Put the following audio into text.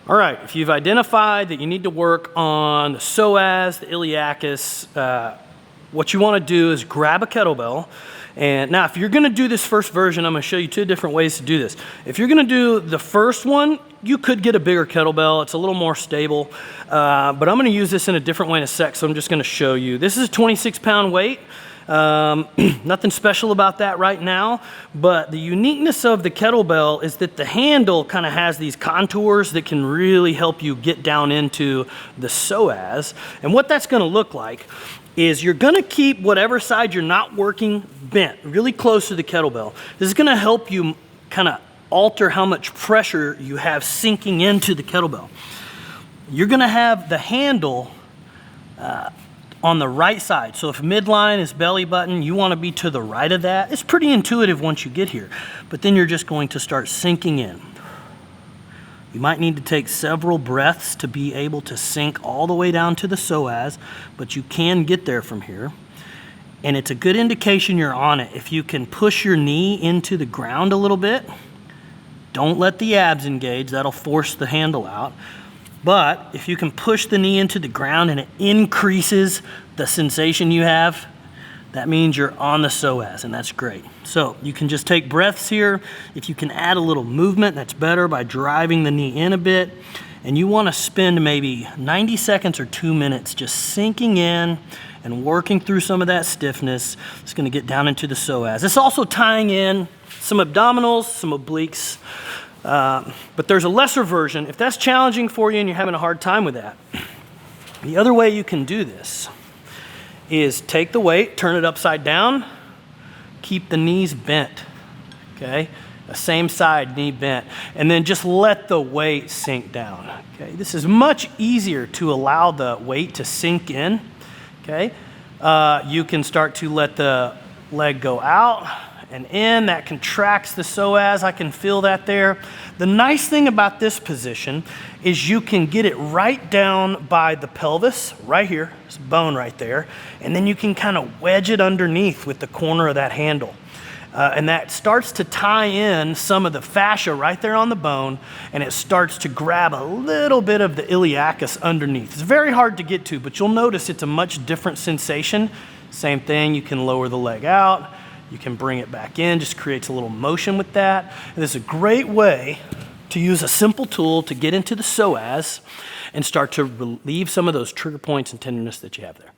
All right, if you've identified that you need to work on the psoas, the iliacus, what you want to do is grab a kettlebell. And now if you're going to do this first version, I'm going to show you 2 different ways to do this. If you're going to do the first one, you could get a bigger kettlebell. It's a little more stable, but I'm going to use this in a different way in a sec, so I'm just going to show you. This is a 26-pound weight. Nothing special about that right now, but the uniqueness of the kettlebell is that the handle kind of has these contours that can really help you get down into the psoas. And what that's going to look like is you're going to keep whatever side you're not working bent really close to the kettlebell. This is going to help you kind of alter how much pressure you have sinking into the kettlebell. You're going to have the handle on the right side. So if midline is belly button, you want to be to the right of that. It's pretty intuitive once you get here, but then you're just going to start sinking in. You might need to take several breaths to be able to sink all the way down to the psoas, but you can get there from here. And it's a good indication you're on it. If you can push your knee into the ground a little bit, don't let the abs engage, that'll force the handle out. But if you can push the knee into the ground and it increases the sensation you have, that means you're on the psoas, and that's great. So you can just take breaths here. If you can add a little movement, that's better by driving the knee in a bit. And you want to spend maybe 90 seconds or 2 minutes just sinking in and working through some of that stiffness. It's going to get down into the psoas. It's also tying in some abdominals, some obliques. But there's a lesser version. If that's challenging for you and you're having a hard time with that, the other way you can do this is take the weight, turn it upside down, keep the knees bent, okay? The same side, knee bent, and then just let the weight sink down, okay? This is much easier to allow the weight to sink in, okay? You can start to let the leg go out and in, that contracts the psoas. I can feel that there. The nice thing about this position is you can get it right down by the pelvis, right here, this bone right there, and then you can kind of wedge it underneath with the corner of that handle. And that starts to tie in some of the fascia right there on the bone, and it starts to grab a little bit of the iliacus underneath. It's very hard to get to, but you'll notice it's a much different sensation. Same thing, you can lower the leg out. You can bring it back in, just creates a little motion with that. And this is a great way to use a simple tool to get into the psoas and start to relieve some of those trigger points and tenderness that you have there.